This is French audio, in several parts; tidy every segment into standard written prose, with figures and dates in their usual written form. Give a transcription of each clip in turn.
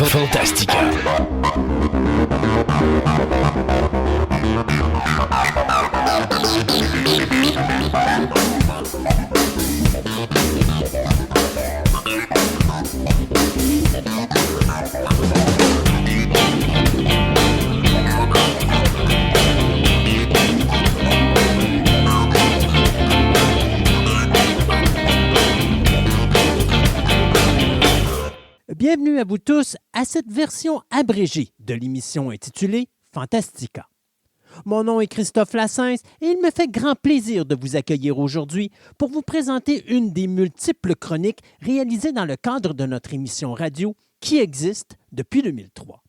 Fantastica. Bienvenue à vous tous à cette version abrégée de l'émission intitulée Fantastica. Mon nom est Christophe Lassens et il me fait grand plaisir de vous accueillir aujourd'hui pour vous présenter une des multiples chroniques réalisées dans le cadre de notre émission radio qui existe depuis 2003.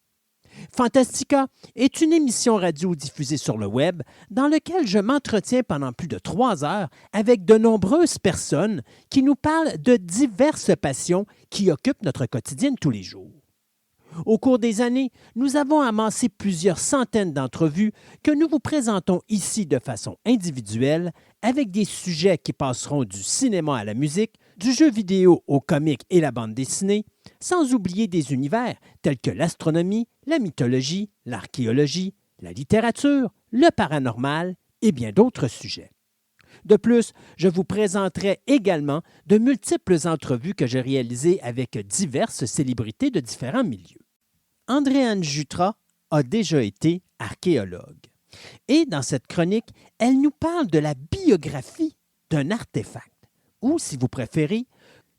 Fantastica est une émission radio diffusée sur le web dans laquelle je m'entretiens pendant plus de 3 heures avec de nombreuses personnes qui nous parlent de diverses passions qui occupent notre quotidien de tous les jours. Au cours des années, nous avons amassé plusieurs centaines d'entrevues que nous vous présentons ici de façon individuelle avec des sujets qui passeront du cinéma à la musique, du jeu vidéo au comique et la bande dessinée, sans oublier des univers tels que l'astronomie, la mythologie, l'archéologie, la littérature, le paranormal et bien d'autres sujets. De plus, je vous présenterai également de multiples entrevues que j'ai réalisées avec diverses célébrités de différents milieux. Andréane Jutras a déjà été archéologue. Et dans cette chronique, elle nous parle de la biographie d'un artefact, ou, si vous préférez,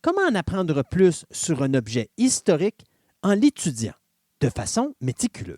comment en apprendre plus sur un objet historique en l'étudiant de façon méticuleuse.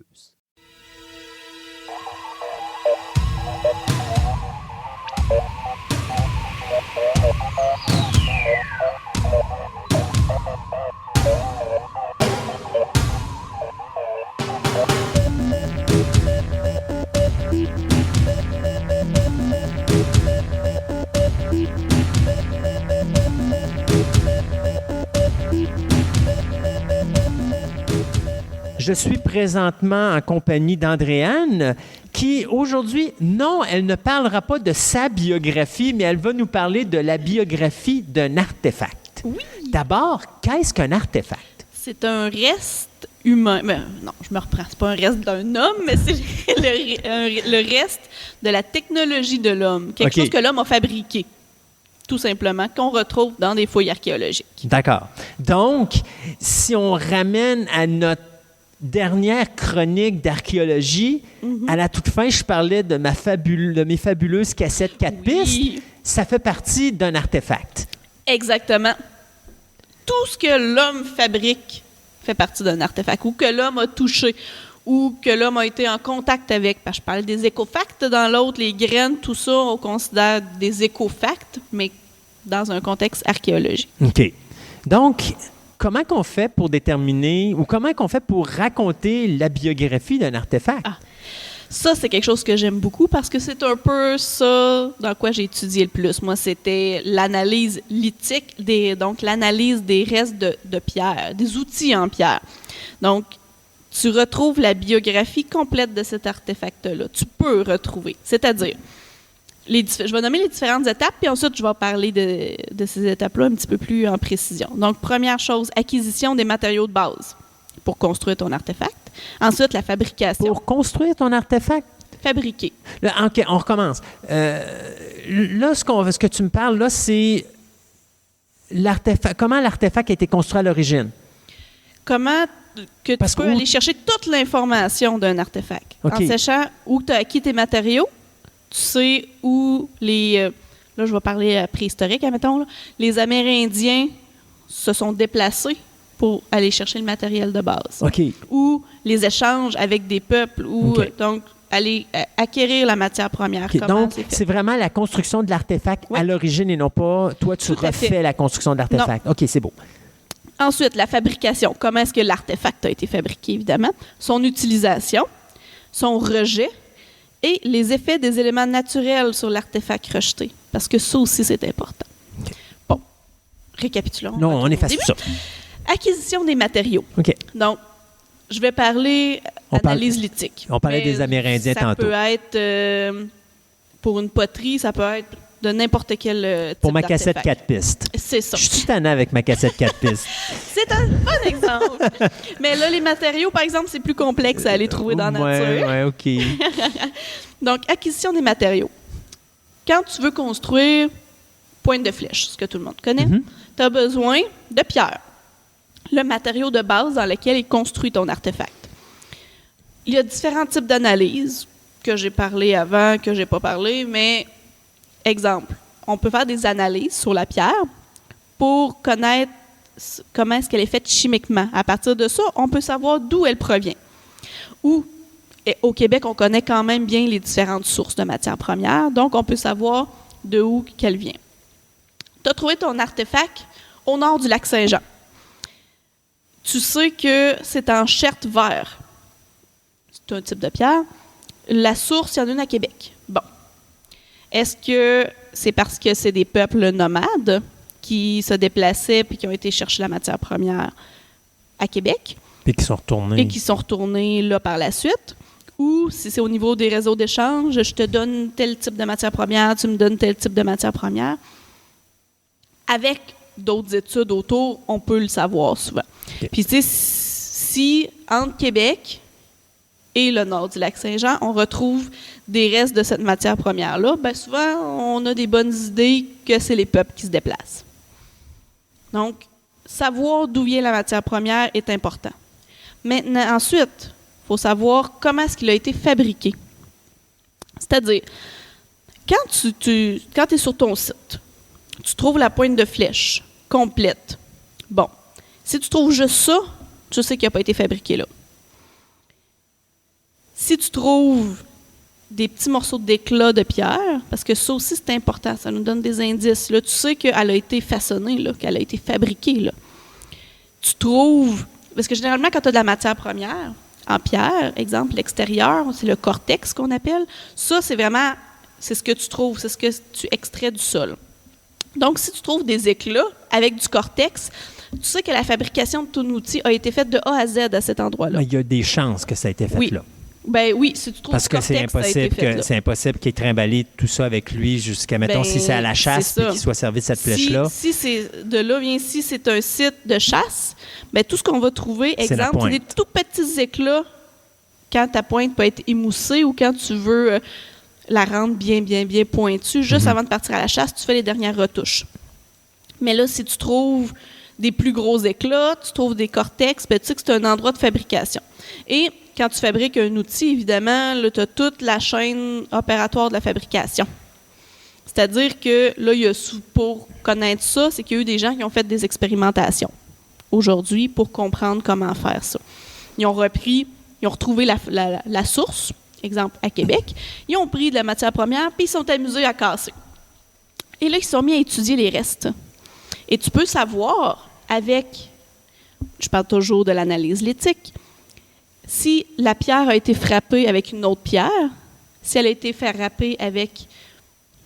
Je suis présentement en compagnie d'Andréane qui, aujourd'hui, non, elle ne parlera pas de sa biographie, mais elle va nous parler de la biographie d'un artefact. Oui. D'abord, qu'est-ce qu'un artefact? C'est un reste humain. Non, je me reprends. C'est pas un reste d'un homme, mais c'est le reste de la technologie de l'homme. Quelque chose que l'homme a fabriqué, tout simplement, qu'on retrouve dans des fouilles archéologiques. D'accord. Donc, si on ramène à notre dernière chronique d'archéologie, à la toute fin, je parlais de mes fabuleuses cassettes 4 pistes. Ça fait partie d'un artefact. Exactement. Tout ce que l'homme fabrique fait partie d'un artefact, ou que l'homme a touché, ou que l'homme a été en contact avec. Parce que je parlais des écofacts dans l'autre, les graines, tout ça, on considère des écofacts, mais dans un contexte archéologique. OK. Donc, comment qu'on fait pour déterminer ou comment qu'on fait pour raconter la biographie d'un artefact? Ça, c'est quelque chose que j'aime beaucoup parce que c'est un peu ça dans quoi j'ai étudié le plus. Moi, c'était l'analyse lithique, donc l'analyse des restes de pierre, des outils en pierre. Donc, tu retrouves la biographie complète de cet artefact-là. Tu peux retrouver. C'est-à-dire, je vais nommer les différentes étapes, puis ensuite, je vais parler de ces étapes-là un petit peu plus en précision. Donc, première chose, acquisition des matériaux de base pour construire ton artefact. Ensuite, la fabrication. Pour construire ton artefact? Fabriquer. Là, OK, on recommence. Là, ce que tu me parles, là, c'est l'artefact. Comment l'artefact a été construit à l'origine? Comment que tu peux aller chercher toute l'information d'un artefact. En sachant où tu as acquis tes matériaux, tu sais où là, je vais parler préhistorique, admettons, là, les Amérindiens se sont déplacés pour aller chercher le matériel de base. Ou les échanges avec des peuples, ou donc aller acquérir la matière première. Donc, c'est vraiment la construction de l'artefact à l'origine et non pas, toi, tu refais la construction de l'artefact. OK, c'est beau. Ensuite, la fabrication. Comment est-ce que l'artefact a été fabriqué, évidemment? Son utilisation, son rejet et les effets des éléments naturels sur l'artefact rejeté. Parce que ça aussi, c'est important. Bon, récapitulons. Non, on efface tout ça. Acquisition des matériaux. Donc, je vais parler d'analyse lithique. On parlait des Amérindiens tantôt. Ça peut être, pour une poterie, ça peut être de n'importe quel type Pour ma cassette d'artefact. 4 pistes. C'est ça. Je suis tannant avec ma cassette 4 pistes. C'est un bon exemple. Mais là, les matériaux, par exemple, c'est plus complexe à aller trouver dans la nature. Ouais, OK. Donc, acquisition des matériaux. Quand tu veux construire pointe de flèche, ce que tout le monde connaît, tu as besoin de pierre, le matériau de base dans lequel est construit ton artefact. Il y a différents types d'analyses que j'ai parlé avant, que j'ai pas parlé, mais exemple, on peut faire des analyses sur la pierre pour connaître comment est-ce qu'elle est faite chimiquement. À partir de ça, on peut savoir d'où elle provient. Au Québec, on connaît quand même bien les différentes sources de matières premières, donc on peut savoir de où qu'elle vient. Tu as trouvé ton artefact au nord du lac Saint-Jean. Tu sais que c'est en cherte vert. C'est un type de pierre. La source, il y en a une à Québec. Bon. Est-ce que c'est parce que c'est des peuples nomades qui se déplaçaient puis qui ont été chercher la matière première à Québec? Et qui sont retournés. Et qui sont retournés là par la suite? Ou si c'est au niveau des réseaux d'échange, je te donne tel type de matière première, tu me donnes tel type de matière première. Avec d'autres études autour, on peut le savoir souvent. Okay. Puis tu sais, si entre Québec et le nord du lac Saint-Jean, on retrouve des restes de cette matière première-là, bien souvent, on a des bonnes idées que c'est les peuples qui se déplacent. Donc, savoir d'où vient la matière première est important. Maintenant, ensuite, il faut savoir comment est-ce qu'il a été fabriqué. C'est-à-dire, quand tu es sur ton site, tu trouves la pointe de flèche complète. Bon, si tu trouves juste ça, tu sais qu'il n'a pas été fabriqué là. Si tu trouves des petits morceaux d'éclat de pierre, parce que ça aussi, c'est important, ça nous donne des indices. Là, tu sais qu'elle a été façonnée, là, qu'elle a été fabriquée. Là. Tu trouves... Parce que généralement, quand tu as de la matière première, en pierre, exemple, l'extérieur, c'est le cortex qu'on appelle, ça, c'est vraiment... C'est ce que tu trouves, c'est ce que tu extrais du sol. Donc, si tu trouves des éclats avec du cortex, tu sais que la fabrication de ton outil a été faite de A à Z à cet endroit-là. Mais il y a des chances que ça a été fait là. Ben oui, si tu trouves parce que c'est impossible qu'il ait trimballé tout ça avec lui jusqu'à, mettons, si c'est à la chasse et qu'il soit servi de cette flèche-là. Si c'est de là, bien si c'est un site de chasse, bien, tout ce qu'on va trouver, exemple, c'est des tout petits éclats quand ta pointe peut être émoussée ou quand tu veux la rendre bien pointue, juste avant de partir à la chasse, tu fais les dernières retouches. Mais là, si tu trouves des plus gros éclats, tu trouves des cortex, bien, tu sais que c'est un endroit de fabrication. Et quand tu fabriques un outil, évidemment, tu as toute la chaîne opératoire de la fabrication. C'est-à-dire que là, pour connaître ça, c'est qu'il y a eu des gens qui ont fait des expérimentations aujourd'hui pour comprendre comment faire ça. Ils ont retrouvé la source, exemple à Québec, ils ont pris de la matière première, puis ils sont amusés à casser. Et là, ils se sont mis à étudier les restes. Et tu peux savoir je parle toujours de l'analyse lithique, si la pierre a été frappée avec une autre pierre, si elle a été frappée avec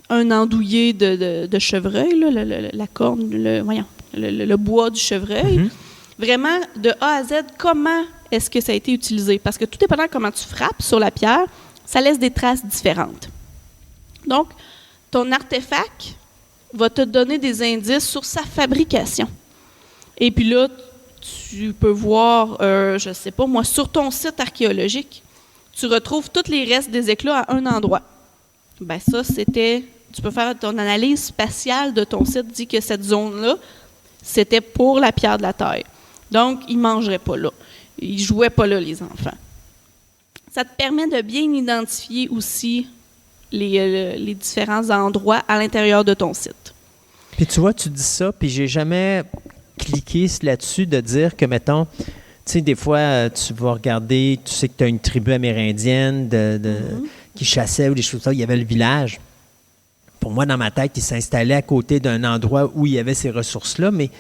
un andouillé de chevreuil, là, la corne, le bois du chevreuil, vraiment, de A à Z, comment est-ce que ça a été utilisé? Parce que tout dépendant de comment tu frappes sur la pierre, ça laisse des traces différentes. Donc, ton artefact va te donner des indices sur sa fabrication. Et puis là, tu peux voir, je ne sais pas, moi, sur ton site archéologique, tu retrouves tous les restes des éclats à un endroit. Bien, ça, tu peux faire ton analyse spatiale de ton site, dit que cette zone-là, c'était pour la pierre de la taille. Donc, ils ne mangeraient pas là. Ils ne jouaient pas là, les enfants. Ça te permet de bien identifier aussi les différents endroits à l'intérieur de ton site. Puis tu vois, tu dis ça, puis j'ai jamais cliqué là-dessus de dire que, mettons, tu sais, des fois, tu vas regarder, tu sais que tu as une tribu amérindienne qui chassait ou des choses comme ça, il y avait le village. Pour moi, dans ma tête, il s'installait à côté d'un endroit où il y avait ces ressources-là, mais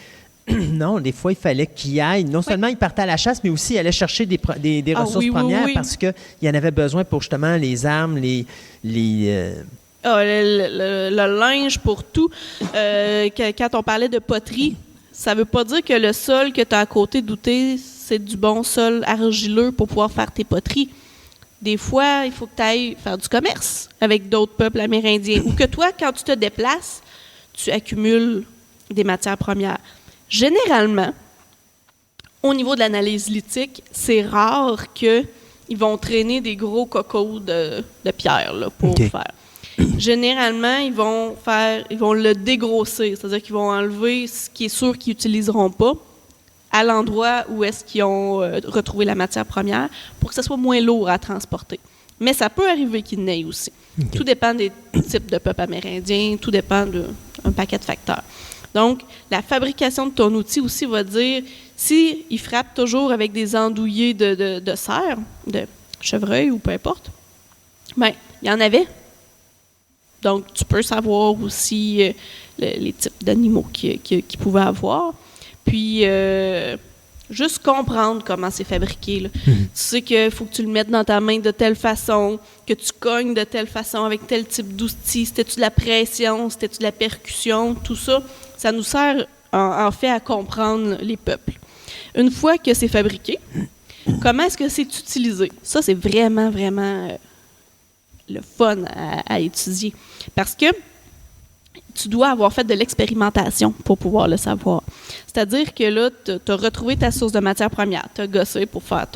non, des fois, il fallait qu'il aille. Non seulement il partait à la chasse, mais aussi il allait chercher des ressources premières parce qu'il y en avait besoin pour justement les armes, le linge pour tout. Quand on parlait de poterie, ça ne veut pas dire que le sol que tu as à côté d'où c'est du bon sol argileux pour pouvoir faire tes poteries. Des fois, il faut que tu ailles faire du commerce avec d'autres peuples amérindiens. Ou que toi, quand tu te déplaces, tu accumules des matières premières. Généralement, au niveau de l'analyse lithique, c'est rare qu'ils vont traîner des gros cocos de pierre là, pour faire. Généralement, ils vont le dégrosser, c'est-à-dire qu'ils vont enlever ce qui est sûr qu'ils n'utiliseront pas à l'endroit où est-ce qu'ils ont retrouvé la matière première pour que ça soit moins lourd à transporter. Mais ça peut arriver qu'il neige aussi. Tout dépend des types de peuples amérindiens, tout dépend d'un paquet de facteurs. Donc, la fabrication de ton outil aussi va dire, s'il frappe toujours avec des andouillés de cerf, de chevreuil ou peu importe, bien, il y en avait. Donc, tu peux savoir aussi les types d'animaux qu'il pouvait avoir. Puis, juste comprendre comment c'est fabriqué. Là. Tu sais qu'il faut que tu le mettes dans ta main de telle façon, que tu cognes de telle façon avec tel type d'outil. C'était-tu de la pression, c'était-tu de la percussion, tout ça. Ça nous sert en fait à comprendre les peuples. Une fois que c'est fabriqué, comment est-ce que c'est utilisé? Ça, c'est vraiment, vraiment le fun à étudier. Parce que tu dois avoir fait de l'expérimentation pour pouvoir le savoir. C'est-à-dire que là, tu as retrouvé ta source de matière première. Tu as gossé pour faire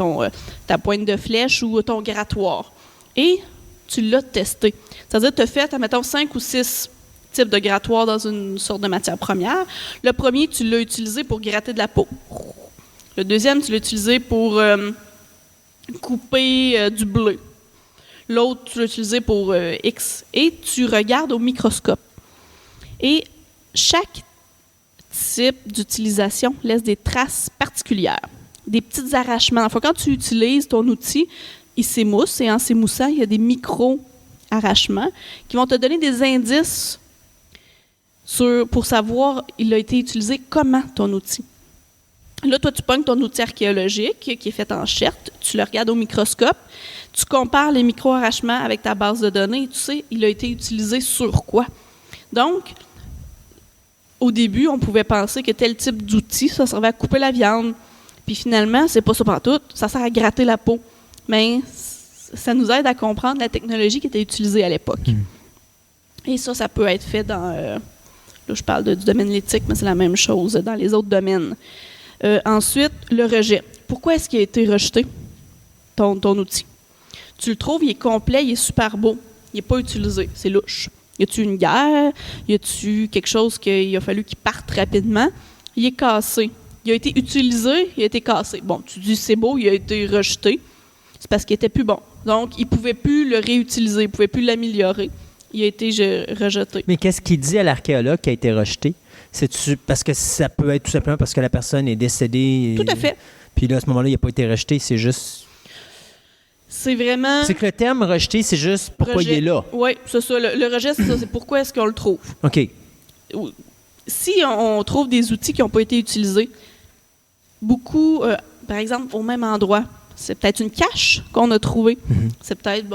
ta pointe de flèche ou ton grattoir. Et tu l'as testé. C'est-à-dire que tu as fait, mettons, 5 ou 6 types de grattoirs dans une sorte de matière première. Le premier, tu l'as utilisé pour gratter de la peau. Le deuxième, tu l'as utilisé pour couper du bleu. L'autre, tu l'as utilisé pour X. Et tu regardes au microscope. Et chaque type d'utilisation laisse des traces particulières, des petits arrachements. Enfin, quand tu utilises ton outil, il s'émousse, et en s'émoussant, il y a des micro-arrachements qui vont te donner des indices pour savoir il a été utilisé comment, ton outil. Là, toi, tu pognes ton outil archéologique qui est fait en cherte, tu le regardes au microscope, tu compares les micro-arrachements avec ta base de données et tu sais, il a été utilisé sur quoi. Donc, au début, on pouvait penser que tel type d'outil, ça servait à couper la viande. Puis finalement, c'est pas ça pantoute, ça sert à gratter la peau. Mais ça nous aide à comprendre la technologie qui était utilisée à l'époque. Et ça peut être fait dans... là, je parle du domaine lithique, mais c'est la même chose dans les autres domaines. Ensuite, le rejet. Pourquoi est-ce qu'il a été rejeté, ton outil? Tu le trouves, il est complet, il est super beau. Il n'est pas utilisé, c'est louche. Y a-tu une guerre? Y a-tu quelque chose qu'il a fallu qu'il parte rapidement? Il est cassé. Il a été utilisé, il a été cassé. Bon, tu dis c'est beau, il a été rejeté. C'est parce qu'il était plus bon. Donc, il ne pouvait plus le réutiliser, il ne pouvait plus l'améliorer. Il a été rejeté. Mais qu'est-ce qu'il dit à l'archéologue qui a été rejeté? C'est-tu parce que ça peut être tout simplement parce que la personne est décédée? Tout à fait. Puis là, à ce moment-là, il n'a pas été rejeté, c'est juste... C'est vraiment... C'est que le terme rejeté, c'est juste pourquoi rejet. Il est là. Oui, c'est ça. Le rejet, c'est ça. C'est pourquoi est-ce qu'on le trouve. OK. Si on trouve des outils qui n'ont pas été utilisés, beaucoup, par exemple, au même endroit, c'est peut-être une cache qu'on a trouvée. Mm-hmm. C'est peut-être,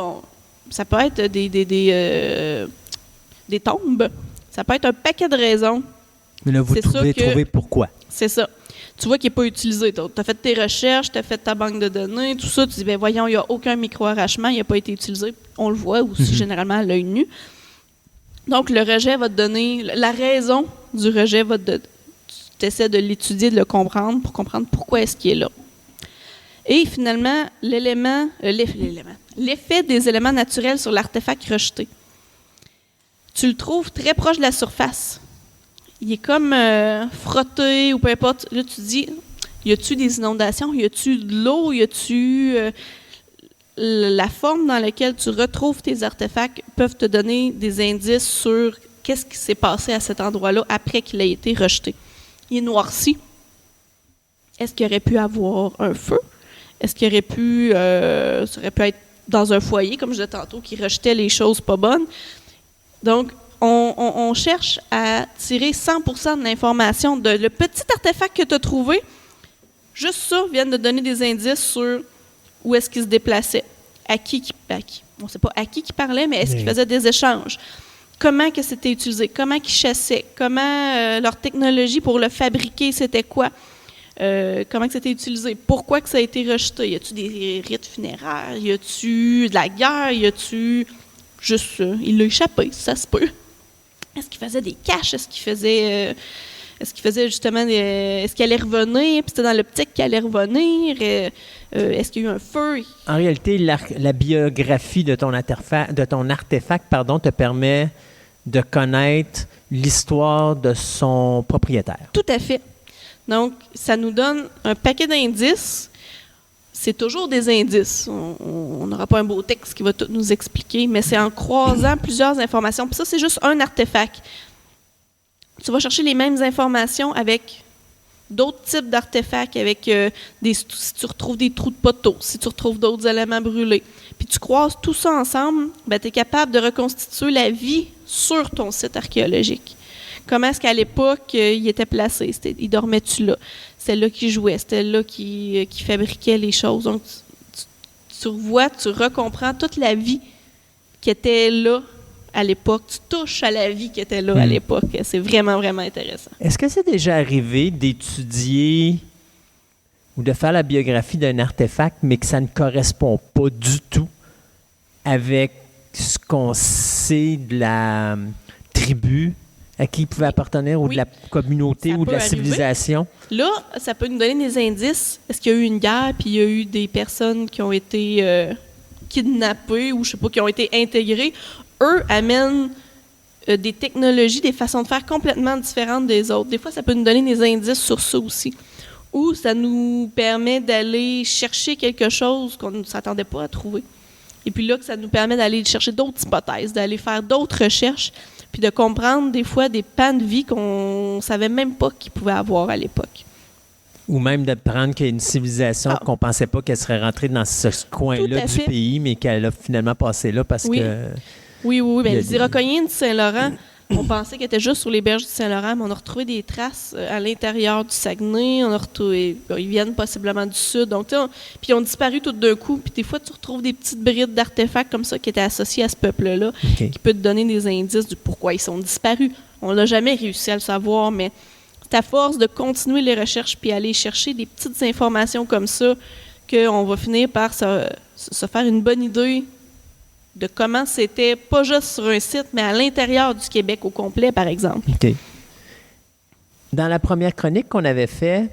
ça peut être des tombes. Ça peut être un paquet de raisons. Mais là, vous pouvez trouver pourquoi. C'est ça. Tu vois qu'il n'est pas utilisé. Tu as fait tes recherches, tu as fait ta banque de données, tout ça. Tu dis, voyons, il n'y a aucun micro-arrachement, il n'a pas été utilisé. On le voit aussi généralement à l'œil nu. Donc, le rejet va te donner... La raison du rejet va te... Tu essaies de l'étudier, de le comprendre pour comprendre pourquoi est-ce qu'il est là. Et finalement, l'effet des éléments naturels sur l'artefact rejeté. Tu le trouves très proche de la surface. Il est comme frotté ou peu importe. Là, tu te dis, y a-tu des inondations? Y a-tu de l'eau? Y a-tu... la forme dans laquelle tu retrouves tes artefacts peuvent te donner des indices sur qu'est-ce qui s'est passé à cet endroit-là après qu'il ait été rejeté. Il est noirci. Est-ce qu'il aurait pu avoir un feu? Est-ce qu'il aurait pu... ça aurait pu être dans un foyer, comme je disais tantôt, qui rejetait les choses pas bonnes. Donc, on cherche à tirer 100% de l'information de le petit artefact que tu as trouvé. Juste ça vient de donner des indices sur où est-ce qu'il se déplaçait, à qui. On ne sait pas à qui parlait, mais est-ce qu'il faisait des échanges? Comment que c'était utilisé? Comment qu'ils chassaient? Comment leur technologie pour le fabriquer, c'était quoi? comment que ça a été utilisé, pourquoi que ça a été rejeté, y a-tu des rites funéraires, y a-tu de la guerre, y a-tu juste ça, il l'a échappé, ça se peut. Est-ce qu'il faisait des caches, est-ce qu'il faisait justement est-ce qu'il allait revenir, puis c'était dans l'optique qu'il allait revenir, est-ce qu'il y a eu un feu? En réalité, la biographie de ton artefact, te permet de connaître l'histoire de son propriétaire. Tout à fait. Donc, ça nous donne un paquet d'indices. C'est toujours des indices. On n'aura pas un beau texte qui va tout nous expliquer, mais c'est en croisant plusieurs informations. Puis ça, c'est juste un artefact. Tu vas chercher les mêmes informations avec d'autres types d'artefacts, avec si tu retrouves des trous de poteaux, si tu retrouves d'autres éléments brûlés. Puis tu croises tout ça ensemble, tu es capable de reconstituer la vie sur ton site archéologique. Comment est-ce qu'à l'époque, il était placé? Il dormait-tu là? C'était là qu'il jouait, c'était là qu'il fabriquait les choses. Donc, tu revois, tu recomprends toute la vie qui était là à l'époque. Tu touches à la vie qui était là à l'époque. C'est vraiment, vraiment intéressant. Est-ce que c'est déjà arrivé d'étudier ou de faire la biographie d'un artefact, mais que ça ne correspond pas du tout avec ce qu'on sait de la tribu à qui il pouvait appartenir, ou de la communauté, ou de la civilisation? Là, ça peut nous donner des indices. Est-ce qu'il y a eu une guerre, puis il y a eu des personnes qui ont été kidnappées, ou je sais pas, qui ont été intégrées? Eux amènent des technologies, des façons de faire complètement différentes des autres. Des fois, ça peut nous donner des indices sur ça aussi. Ou ça nous permet d'aller chercher quelque chose qu'on ne s'attendait pas à trouver. Et puis là, que ça nous permet d'aller chercher d'autres hypothèses, d'aller faire d'autres recherches, puis de comprendre des fois des pans de vie qu'on ne savait même pas qu'ils pouvaient avoir à l'époque. Ou même d'apprendre qu'il y a une civilisation qu'on ne pensait pas qu'elle serait rentrée dans ce coin-là du pays, mais qu'elle a finalement passé là parce que... Oui. Les Iroquoiens du Saint-Laurent, on pensait qu'ils étaient juste sur les berges du Saint-Laurent, mais on a retrouvé des traces à l'intérieur du Saguenay. On a retrouvé, ils viennent possiblement du sud. Donc, puis ils ont disparu tout d'un coup. Puis des fois, tu retrouves des petites brides d'artefacts comme ça qui étaient associés à ce peuple-là, qui peut te donner des indices du pourquoi ils sont disparus. On n'a jamais réussi à le savoir, mais c'est à force de continuer les recherches puis aller chercher des petites informations comme ça qu'on va finir par se faire une bonne idée de comment c'était, pas juste sur un site, mais à l'intérieur du Québec au complet, par exemple. OK. Dans la première chronique qu'on avait faite,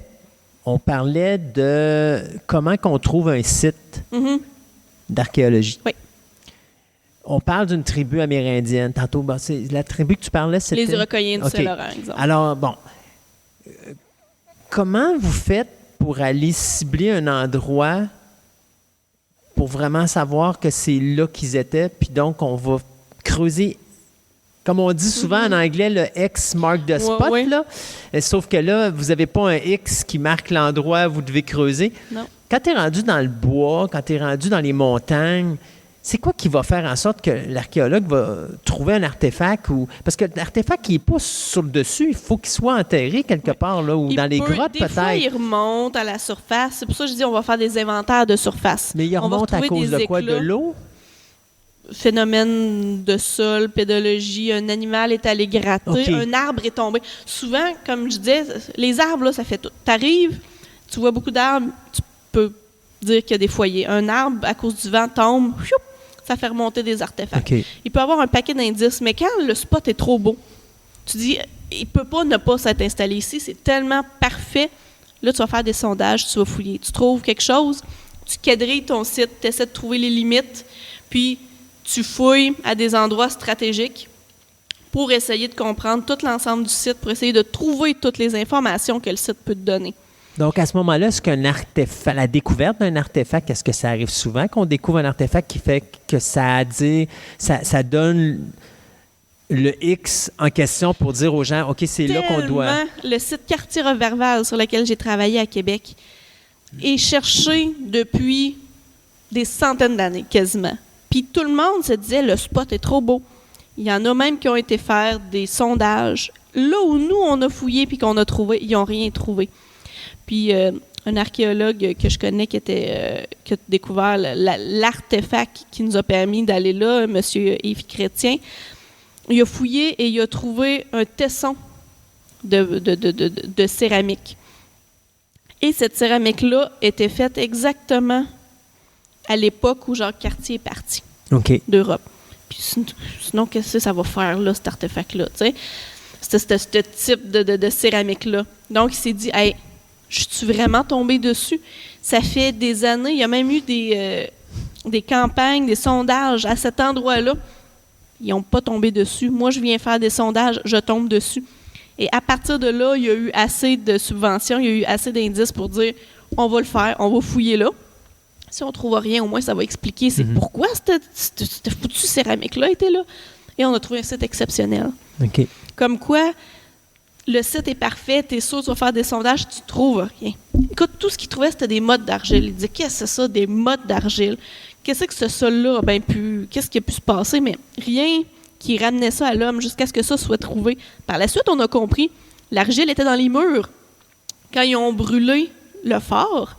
on parlait de comment qu'on trouve un site d'archéologie. Oui. On parle d'une tribu amérindienne. Tantôt, c'est la tribu que tu parlais, c'était... Les Iroquoiens du Saint-Laurent, exemple. Alors, bon, comment vous faites pour aller cibler un endroit pour vraiment savoir que c'est là qu'ils étaient, puis donc on va creuser, comme on dit souvent en anglais, le X mark the spot, là. Sauf que là, vous n'avez pas un X qui marque l'endroit où vous devez creuser. Non. Quand tu es rendu dans le bois, quand tu es rendu dans les montagnes, c'est quoi qui va faire en sorte que l'archéologue va trouver un artefact? Parce que l'artefact qui n'est pas sur le dessus, il faut qu'il soit enterré quelque part, là, ou dans les grottes peut-être. Des fois, il remonte à la surface. C'est pour ça que je dis on va faire des inventaires de surface. Mais il remonte à cause de quoi? De l'eau? Phénomène de sol, pédologie, un animal est allé gratter, un arbre est tombé. Souvent, comme je disais, les arbres, là, ça fait tout. Tu arrives, tu vois beaucoup d'arbres, tu peux dire qu'il y a des foyers. Un arbre, à cause du vent, tombe, ça fait remonter des artefacts. Il peut y avoir un paquet d'indices, mais quand le spot est trop beau, tu dis, il ne peut pas ne pas s'être installé ici, c'est tellement parfait. Là, tu vas faire des sondages, tu vas fouiller. Tu trouves quelque chose, tu quadrilles ton site, tu essaies de trouver les limites, puis tu fouilles à des endroits stratégiques pour essayer de comprendre tout l'ensemble du site, pour essayer de trouver toutes les informations que le site peut te donner. Donc, à ce moment-là, est-ce qu'un artefact, la découverte d'un artefact, est-ce que ça arrive souvent qu'on découvre un artefact qui fait que ça donne le X en question pour dire aux gens, OK, c'est là qu'on doit... Le site Cartier-Roberval sur lequel j'ai travaillé à Québec est cherché depuis des centaines d'années, quasiment. Puis tout le monde se disait, le spot est trop beau. Il y en a même qui ont été faire des sondages. Là où nous, on a fouillé puis qu'on a trouvé, ils n'ont rien trouvé. Puis un archéologue que je connais qui a découvert l'artefact qui nous a permis d'aller là, M. Yves Chrétien, il a fouillé et il a trouvé un tesson de céramique. Et cette céramique-là était faite exactement à l'époque où Jacques Cartier est parti d'Europe. Puis sinon, qu'est-ce que ça va faire, là, cet artefact-là, tu sais? C'était ce type de céramique-là. Donc, il s'est dit, « Hey, je suis vraiment tombé dessus? » Ça fait des années, il y a même eu des campagnes, des sondages à cet endroit-là. Ils n'ont pas tombé dessus. Moi, je viens faire des sondages, je tombe dessus. Et à partir de là, il y a eu assez de subventions, il y a eu assez d'indices pour dire on va le faire, on va fouiller là. Si on ne trouve rien, au moins, ça va expliquer c'est pourquoi cette foutue céramique-là était là. Et on a trouvé un site exceptionnel. OK. Comme quoi, le site est parfait, tu es sûr, tu vas faire des sondages, tu ne trouves rien. Écoute, tout ce qu'ils trouvaient, c'était des mottes d'argile. Ils disaient qu'est-ce que c'est ça, des mottes d'argile? Qu'est-ce que ce sol-là a qu'est-ce qui a pu se passer? Mais rien qui ramenait ça à l'homme jusqu'à ce que ça soit trouvé. Par la suite, on a compris, l'argile était dans les murs. Quand ils ont brûlé le fort,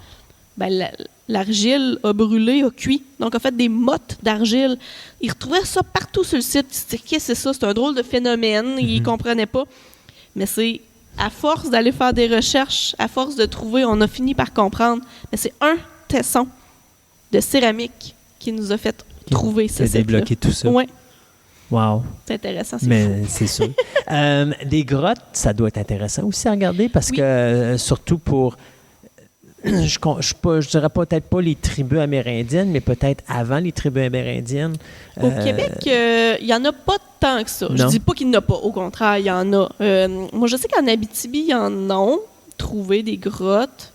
l'argile a brûlé, a cuit. Donc, a fait des mottes d'argile. Ils retrouvaient ça partout sur le site. Ils se disaient, qu'est-ce que c'est ça? C'est un drôle de phénomène. Ils ne comprenaient pas. Mais c'est à force d'aller faire des recherches, à force de trouver, on a fini par comprendre. Mais c'est un tesson de céramique qui nous a fait trouver ce site-là. Qui a débloqué tout ça. Oui. Wow. C'est intéressant, c'est Mais fou. c'est sûr. Des grottes, ça doit être intéressant aussi à regarder parce que, surtout pour, je dirais peut-être pas les tribus amérindiennes, mais peut-être avant les tribus amérindiennes. Au Québec, il n'y en a pas tant que ça. Non. Je dis pas qu'il n'y en a pas. Au contraire, il y en a. Moi, je sais qu'en Abitibi, il y en a trouvé des grottes.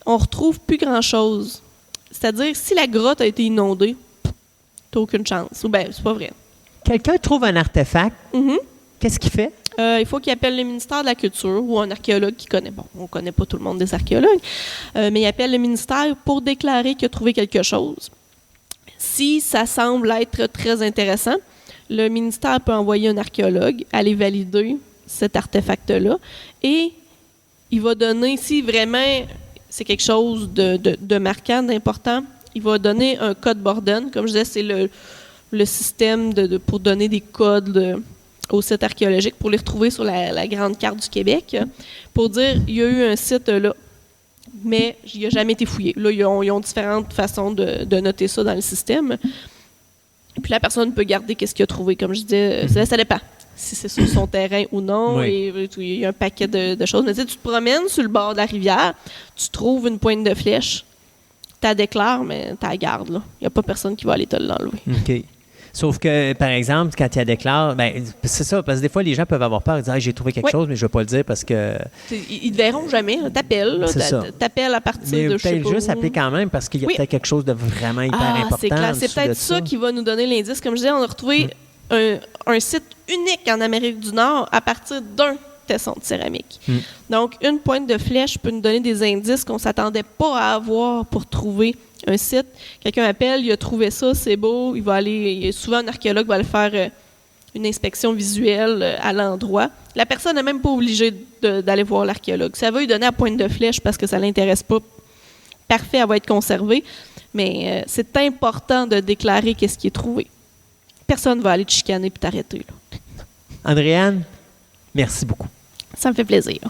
On retrouve plus grand-chose. C'est-à-dire, si la grotte a été inondée, t'as aucune chance. Ou bien, c'est pas vrai. Quelqu'un trouve un artefact, qu'est-ce qu'il fait? Il faut qu'il appelle le ministère de la Culture ou un archéologue qui connaît. Bon, on ne connaît pas tout le monde des archéologues, mais il appelle le ministère pour déclarer qu'il a trouvé quelque chose. Si ça semble être très intéressant, le ministère peut envoyer un archéologue aller valider cet artefact-là et il va donner, si vraiment c'est quelque chose de marquant, d'important, il va donner un code Borden. Comme je disais, c'est le système pour donner des codes au site archéologique pour les retrouver sur la grande carte du Québec, pour dire il y a eu un site là, mais il n'a jamais été fouillé. Là, ils ont différentes façons de noter ça dans le système. Et puis la personne peut garder qu'est-ce qu'il a trouvé. Comme je disais, ça dépend si c'est sur son terrain ou non. Oui. Et il y a un paquet de choses. Mais tu sais, tu te promènes sur le bord de la rivière, tu trouves une pointe de flèche, tu la déclares, mais tu la gardes. Il n'y a pas personne qui va aller te l'enlever. OK. Sauf que, par exemple, quand il y a déclare, c'est ça, parce que des fois, les gens peuvent avoir peur et dire j'ai trouvé quelque chose, mais je ne vais pas le dire parce que. Ils ne verront jamais. T'appelles. T'appelles à partir mais de. Mais peut-être juste appeler quand même parce qu'il y a peut-être quelque chose de vraiment hyper important. C'est clair. C'est peut-être ça qui va nous donner l'indice. Comme je disais, on a retrouvé un site unique en Amérique du Nord à partir d'un tesson de céramique. Donc, une pointe de flèche peut nous donner des indices qu'on ne s'attendait pas à avoir pour trouver un site. Quelqu'un appelle, il a trouvé ça, c'est beau, il va aller. Souvent, un archéologue va aller faire une inspection visuelle à l'endroit. La personne n'est même pas obligée d'aller voir l'archéologue. Ça va lui donner la pointe de flèche parce que ça ne l'intéresse pas. Parfait, elle va être conservée. Mais c'est important de déclarer qu'est-ce qui est trouvé. Personne ne va aller te chicaner et t'arrêter. Là. Andréane, merci beaucoup. Ça me fait plaisir.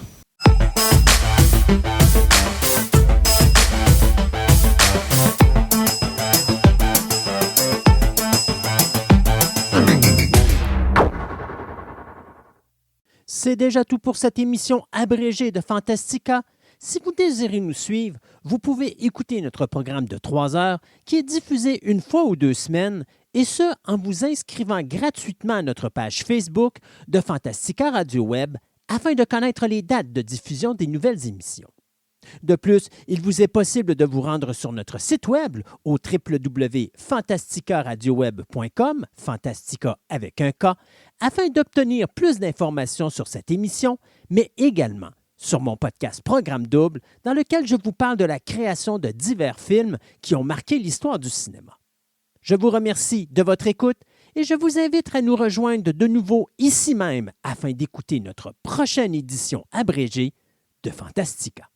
C'est déjà tout pour cette émission abrégée de Fantastica. Si vous désirez nous suivre, vous pouvez écouter notre programme de 3 heures qui est diffusé une fois ou 2 semaines, et ce, en vous inscrivant gratuitement à notre page Facebook de Fantastica Radio Web afin de connaître les dates de diffusion des nouvelles émissions. De plus, il vous est possible de vous rendre sur notre site web au www.fantasticaradioweb.com, Fantastica avec un K, afin d'obtenir plus d'informations sur cette émission, mais également sur mon podcast Programme Double, dans lequel je vous parle de la création de divers films qui ont marqué l'histoire du cinéma. Je vous remercie de votre écoute et je vous invite à nous rejoindre de nouveau ici même afin d'écouter notre prochaine édition abrégée de Fantastica.